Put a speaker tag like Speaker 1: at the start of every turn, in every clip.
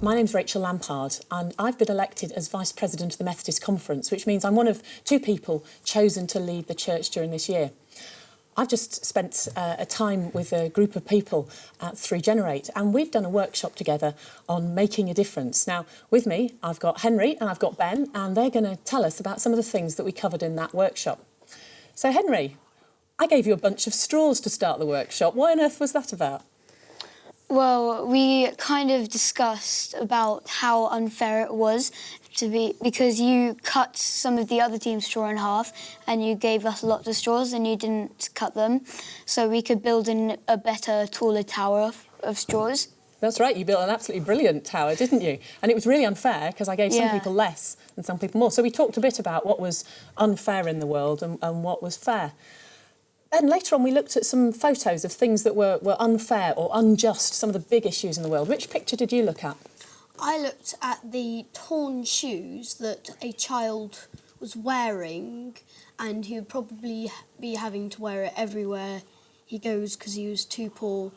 Speaker 1: My name's Rachel Lampard, and I've been elected as Vice President of the Methodist Conference, which means I'm one of two people chosen to lead the church during this year. I've just spent a time with a group of people at Regenerate, and we've done a workshop together on making a difference. Now, with me, I've got Henry and I've got Ben, and they're going to tell us about some of the things that we covered in that workshop. So, Henry, I gave you a bunch of straws to start the workshop. What on earth was that about?
Speaker 2: Well, we kind of discussed about how unfair it was because you cut some of the other team's straw in half and you gave us lots of straws and you didn't cut them, so we could build in a better, taller tower of straws.
Speaker 1: That's right, you built an absolutely brilliant tower, didn't you? And it was really unfair because I gave some people less and some people more. So we talked a bit about what was unfair in the world and what was fair. Then later on we looked at some photos of things that were unfair or unjust, some of the big issues in the world. Which picture did you look at?
Speaker 3: I looked at the torn shoes that a child was wearing, and he would probably be having to wear it everywhere he goes because he was too poor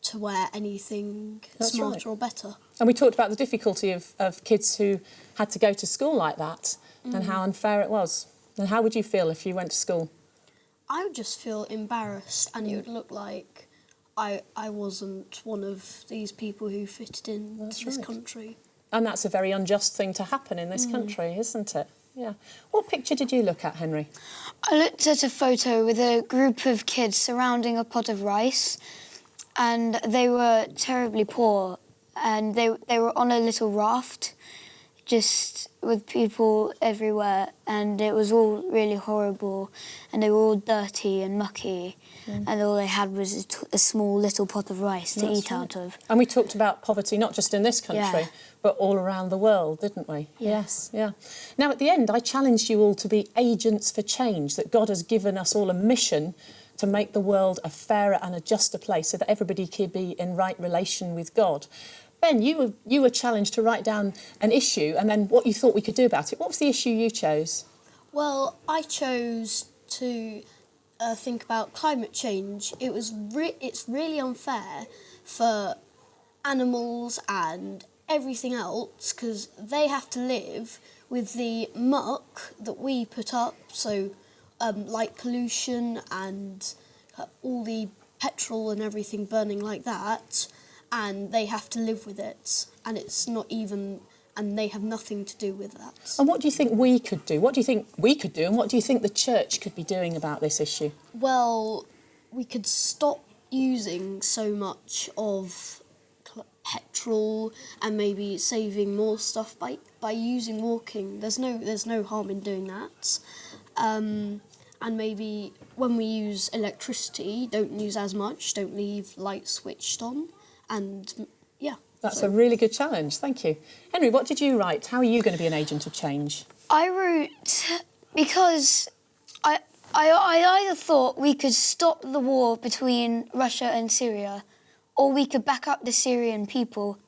Speaker 3: to wear anything smarter or better.
Speaker 1: And we talked about the difficulty of kids who had to go to school like that and how unfair it was. And how would you feel if you went to school?
Speaker 3: I would just feel embarrassed, and it would look like I wasn't one of these people who fitted in this country.
Speaker 1: And that's a very unjust thing to happen in this country, isn't it? Yeah. What picture did you look at, Henry?
Speaker 2: I looked at a photo with a group of kids surrounding a pot of rice, and they were terribly poor, and they were on a little raft, just with people everywhere, and it was all really horrible, and they were all dirty and mucky, and all they had was a small little pot of rice to eat out of.
Speaker 1: And we talked about poverty not just in this country, but all around the world, didn't we? Yes, yeah. Now, at the end, I challenged you all to be agents for change, that God has given us all a mission to make the world a fairer and a juster place so that everybody could be in right relation with God. Ben, you were challenged to write down an issue and then what you thought we could do about it. What was the issue you chose?
Speaker 3: Well, I chose to think about climate change. It's really unfair for animals and everything else because they have to live with the muck that we put up, so light pollution and all the petrol and everything burning like that, and they have to live with it, and it's not even, and they have nothing to do with that.
Speaker 1: And what do you think we could do? What do you think we could do, and what do you think the church could be doing about this issue?
Speaker 3: Well, we could stop using so much of petrol and maybe saving more stuff by using walking. There's no harm in doing that. And maybe when we use electricity, don't use as much, don't leave lights switched on. And, yeah.
Speaker 1: That's a really good challenge, thank you. Henry, what did you write? How are you going to be an agent of change?
Speaker 2: I wrote because I either thought we could stop the war between Russia and Syria, or we could back up the Syrian people,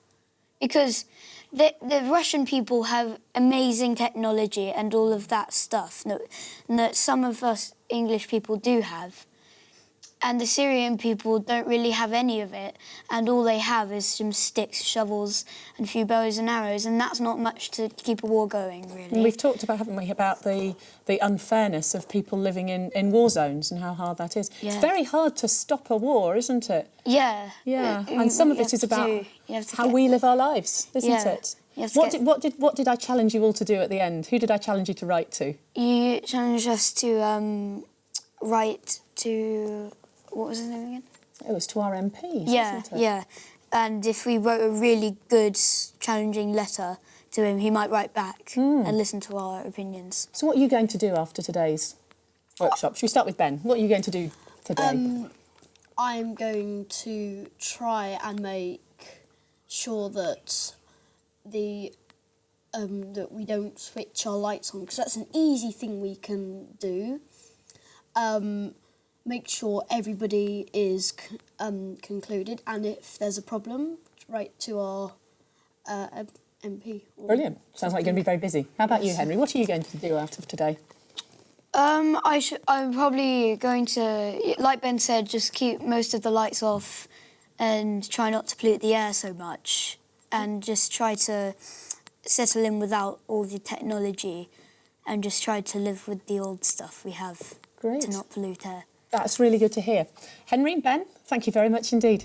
Speaker 2: because the Russian people have amazing technology and all of that stuff that some of us English people do have. And the Syrian people don't really have any of it, and all they have is some sticks, shovels, and a few bows and arrows, and that's not much to keep a war going, really.
Speaker 1: And we've talked about, haven't we, about the unfairness of people living in war zones and how hard that is. Yeah. It's very hard to stop a war, isn't it?
Speaker 2: Yeah.
Speaker 1: Yeah, and some of it is about how we live our lives, isn't it? What did I challenge you all to do at the end? Who did I challenge you to write to?
Speaker 2: You challenged us to write to... What was his name again?
Speaker 1: It was to our MPs, wasn't it?
Speaker 2: Yeah. And if we wrote a really good, challenging letter to him, he might write back and listen to our opinions.
Speaker 1: So what are you going to do after today's workshop? Should we start with Ben? What are you going to do today?
Speaker 3: I'm going to try and make sure that that we don't switch our lights on, because that's an easy thing we can do. Make sure everybody is concluded, and if there's a problem, write to our MP.
Speaker 1: Brilliant. Sounds like you're going to be very busy. How about you, Henry? What are you going to do out of today?
Speaker 2: I'm probably going to, like Ben said, just keep most of the lights off and try not to pollute the air so much. and just try to settle in without all the technology and just try to live with the old stuff we have
Speaker 1: Great.
Speaker 2: to not pollute air.
Speaker 1: That's really good to hear. Henry, Ben, thank you very much indeed.